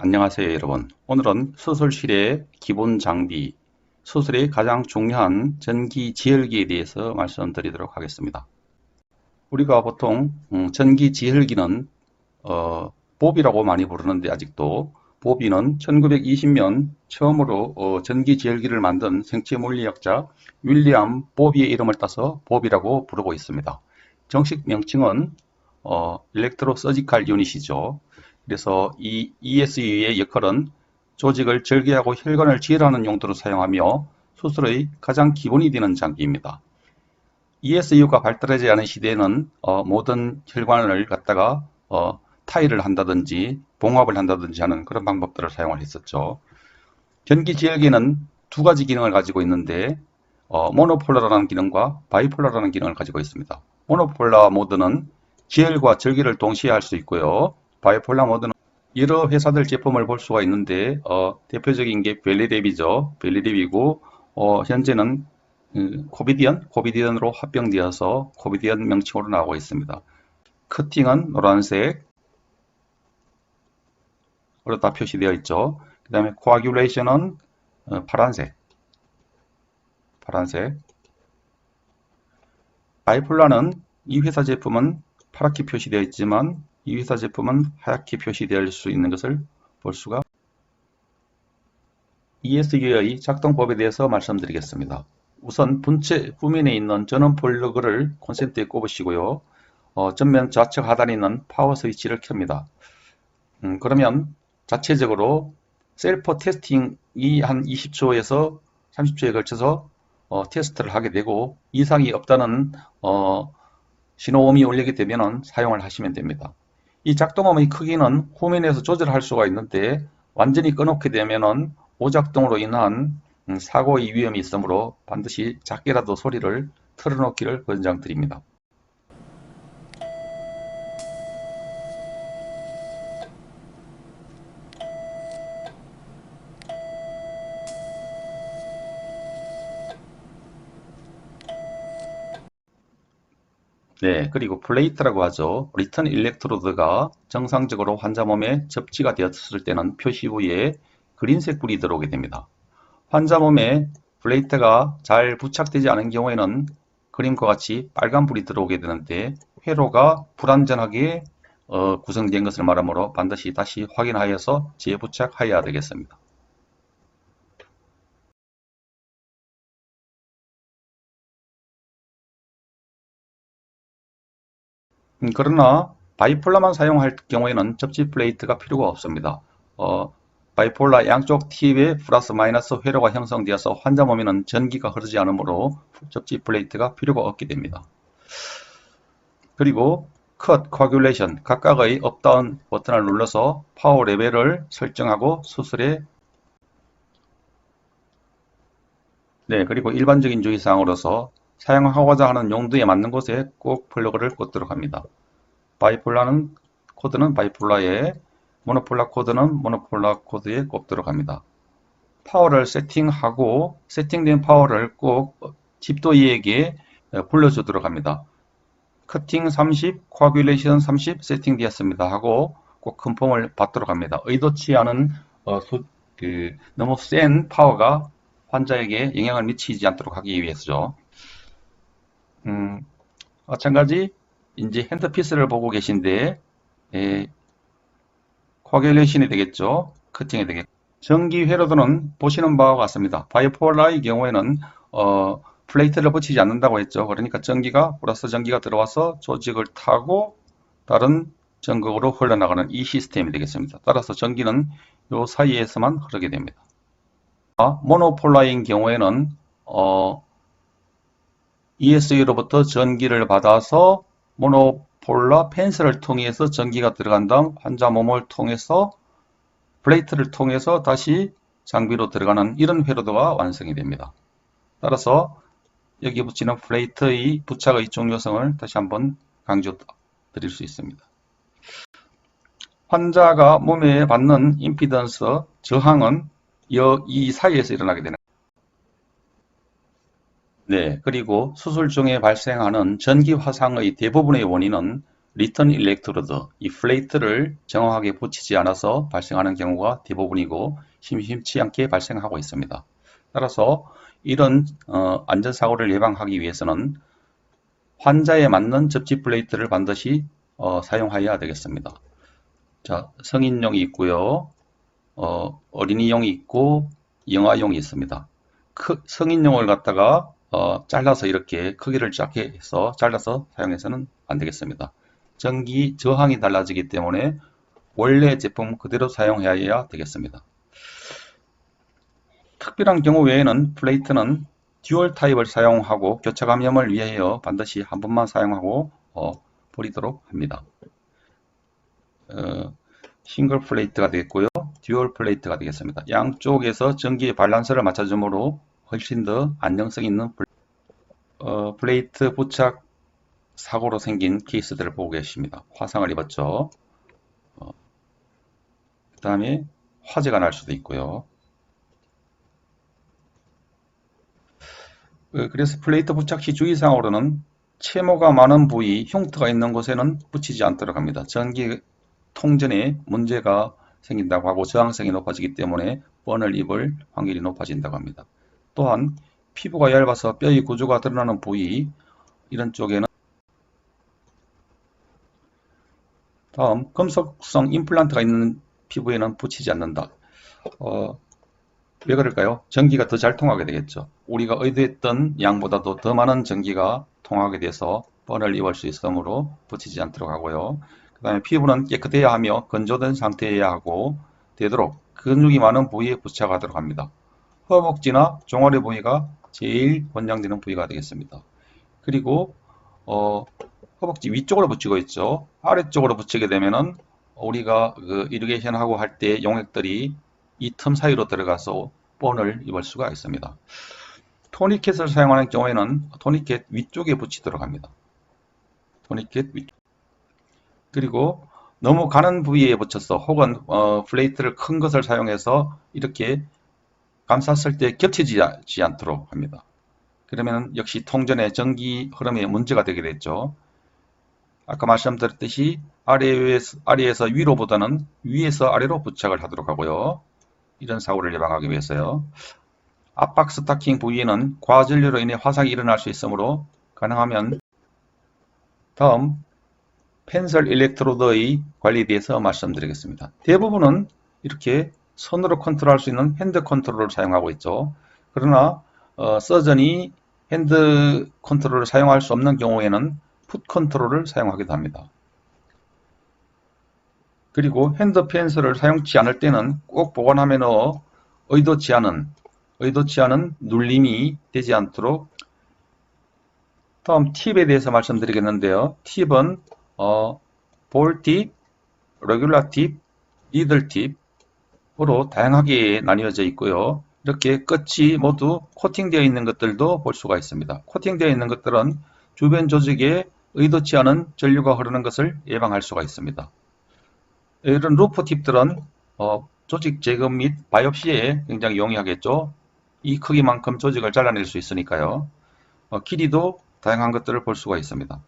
안녕하세요 여러분. 오늘은 수술실의 기본 장비, 수술의 가장 중요한 전기 지혈기에 대해서 말씀드리도록 하겠습니다. 우리가 보통 전기 지혈기는 보비라고 많이 부르는데 아직도 보비는 1920년 처음으로 전기 지혈기를 만든 생체물리학자 윌리엄 보비의 이름을 따서 보비라고 부르고 있습니다. 정식 명칭은 일렉트로 서지컬 유닛이죠. 그래서 이 ESU의 역할은 조직을 절개하고 혈관을 지혈하는 용도로 사용하며 수술의 가장 기본이 되는 장비입니다. ESU가 발달하지 않은 시대에는 모든 혈관을 갖다가 타일을 한다든지 봉합을 한다든지 하는 그런 방법들을 사용을 했었죠. 전기 지혈기는 두 가지 기능을 가지고 있는데 모노폴러라는 기능과 바이폴러라는 기능을 가지고 있습니다. 모노폴러 모드는 지혈과 절개를 동시에 할 수 있고요. 바이폴러 모드는 여러 회사들 제품을 볼 수가 있는데 대표적인 게 벨리랩이죠. 벨리랩이고 현재는 코비디언으로 합병되어서 코비디언 명칭으로 나오고 있습니다. 커팅은 노란색 으로 다 표시되어 있죠. 그 다음에 코아귤레이션은 파란색. 바이폴러는 이 회사 제품은 파랗게 표시되어 있지만 이 회사 제품은 하얗게 표시되어 수 있는 것을 볼 수가. ESU의 작동법에 대해서 말씀드리겠습니다. 우선 본체 후면에 있는 전원 플러그를 콘센트에 꼽으시고요. 전면 좌측 하단에 있는 파워 스위치를 켭니다. 그러면 자체적으로 셀프 테스팅이 한 20초에서 30초에 걸쳐서 테스트를 하게 되고 이상이 없다는 신호음이 울리게 되면 사용을 하시면 됩니다. 이 작동음의 크기는 후면에서 조절할 수가 있는데 완전히 꺼놓게 되면 오작동으로 인한 사고의 위험이 있으므로 반드시 작게라도 소리를 틀어놓기를 권장드립니다. 네, 그리고 플레이트라고 하죠. 리턴 일렉트로드가 정상적으로 환자 몸에 접지가 되었을 때는 표시 부위에 그린색 불이 들어오게 됩니다. 환자 몸에 플레이트가 잘 부착되지 않은 경우에는 그림과 같이 빨간 불이 들어오게 되는데 회로가 불안전하게 구성된 것을 말하므로 반드시 다시 확인하여서 재부착하여야 되겠습니다. 그러나 바이폴라만 사용할 경우에는 접지 플레이트가 필요가 없습니다. 바이폴라 양쪽 팁에 플러스 마이너스 회로가 형성되어서 환자 몸에는 전기가 흐르지 않으므로 접지 플레이트가 필요가 없게 됩니다. 그리고 컷, 코아귤레이션 각각의 업다운 버튼을 눌러서 파워 레벨을 설정하고 수술에 그리고 일반적인 주의사항으로서 사용하고자 하는 용도에 맞는 곳에 꼭 플러그를 꽂도록 합니다. 바이폴라는 코드는 바이폴라에, 모노폴라 코드는 모노폴라 코드에 꼽도록 합니다. 파워를 세팅하고 세팅된 파워를 꼭 집도이에게 불러주도록 합니다. 커팅 30, 코아귤레이션 30 세팅되었습니다 하고 꼭 컨펌을 받도록 합니다. 의도치 않은 너무 센 파워가 환자에게 영향을 미치지 않도록 하기 위해서죠. 마찬가지 이제 핸드피스를 보고 계신데 코아귤레이션이 되겠죠. 커팅이 되겠죠. 전기 회로도는 보시는 바와 같습니다. 바이폴라의 경우에는 플레이트를 붙이지 않는다고 했죠. 그러니까 전기가 플러스 전기가 들어와서 조직을 타고 다른 전극으로 흘러나가는 이 시스템이 되겠습니다. 따라서 전기는 이 사이에서만 흐르게 됩니다. 모노폴라인 경우에는 ESU로부터 전기를 받아서 모노폴라 펜스를 통해서 전기가 들어간 다음 환자 몸을 통해서 플레이트를 통해서 다시 장비로 들어가는 이런 회로도가 완성이 됩니다. 따라서 여기 붙이는 플레이트의 부착의 중요성을 다시 한번 강조 드릴 수 있습니다. 환자가 몸에 받는 임피던스 저항은 이 사이에서 일어나게 되는 그리고 수술 중에 발생하는 전기 화상의 대부분의 원인은 리턴 일렉트로드, 이 플레이트를 정확하게 붙이지 않아서 발생하는 경우가 대부분이고 심심치 않게 발생하고 있습니다. 따라서 이런 안전사고를 예방하기 위해서는 환자에 맞는 접지 플레이트를 반드시 사용하여야 되겠습니다. 자, 성인용이 있고요. 어린이용이 있고 영아용이 있습니다. 성인용을 갖다가 잘라서 이렇게 크기를 작게 해서 잘라서 사용해서는 안 되겠습니다. 전기 저항이 달라지기 때문에 원래 제품 그대로 사용해야 되겠습니다. 특별한 경우 외에는 플레이트는 듀얼 타입을 사용하고 교차 감염을 위하여 반드시 한 번만 사용하고 버리도록 합니다. 싱글 플레이트가 되겠고요. 듀얼 플레이트가 되겠습니다. 양쪽에서 전기의 밸런스를 맞춰주므로 훨씬 더 안정성 있는 플레이트 부착 사고로 생긴 케이스들을 보고 계십니다. 화상을 입었죠. 그 다음에 화재가 날 수도 있고요. 그래서 플레이트 부착 시 주의사항으로는 채모가 많은 부위, 흉터가 있는 곳에는 붙이지 않도록 합니다. 전기 통전에 문제가 생긴다고 하고 저항성이 높아지기 때문에 뻔을 입을 확률이 높아진다고 합니다. 또한 피부가 얇아서 뼈의 구조가 드러나는 부위, 이런 쪽에는 다음 금속성 임플란트가 있는 피부에는 붙이지 않는다. 왜 그럴까요? 전기가 더 잘 통하게 되겠죠. 우리가 의도했던 양보다도 더 많은 전기가 통하게 돼서 뻔을 입을 수 있으므로 붙이지 않도록 하고요. 그 다음에 피부는 깨끗해야 하며 건조된 상태여야 하고 되도록 근육이 많은 부위에 부착하도록 합니다. 허벅지나 종아리 부위가 제일 권장되는 부위가 되겠습니다. 그리고 허벅지 위쪽으로 붙이고 있죠. 아래쪽으로 붙이게 되면은 우리가 이리게이션 하고 할 때 용액들이 이 틈 사이로 들어가서 본을 입을 수가 있습니다. 토니켓을 사용하는 경우에는 토니켓 위쪽에 붙이도록 합니다. 토니켓 위쪽. 그리고 너무 가는 부위에 붙여서 혹은 플레이트를 큰 것을 사용해서 이렇게 감쌌을 때 겹치지 않도록 합니다. 그러면 역시 통전의 전기 흐름에 문제가 되게 됐죠. 아까 말씀드렸듯이 아래에서 위로보다는 위에서 아래로 부착을 하도록 하고요. 이런 사고를 예방하기 위해서요. 압박 스타킹 부위에는 과전류로 인해 화상이 일어날 수 있으므로 가능하면 다음 펜슬 일렉트로드의 관리에 대해서 말씀드리겠습니다. 대부분은 이렇게 손으로 컨트롤할 수 있는 핸드 컨트롤을 사용하고 있죠. 그러나 서전이 핸드 컨트롤을 사용할 수 없는 경우에는 풋 컨트롤을 사용하기도 합니다. 그리고 핸드 펜슬을 사용치 않을 때는 꼭 보관함에 넣어 의도치 않은 눌림이 되지 않도록. 다음 팁에 대해서 말씀드리겠는데요. 팁은 볼팁, 레귤러 팁, 니들 팁으로 다양하게 나뉘어져 있고요. 이렇게 끝이 모두 코팅되어 있는 것들도 볼 수가 있습니다. 코팅되어 있는 것들은 주변 조직에 의도치 않은 전류가 흐르는 것을 예방할 수가 있습니다. 이런 루프 팁들은 조직 제거 및 바이옵시에 굉장히 용이하겠죠. 이 크기만큼 조직을 잘라낼 수 있으니까요. 길이도 다양한 것들을 볼 수가 있습니다.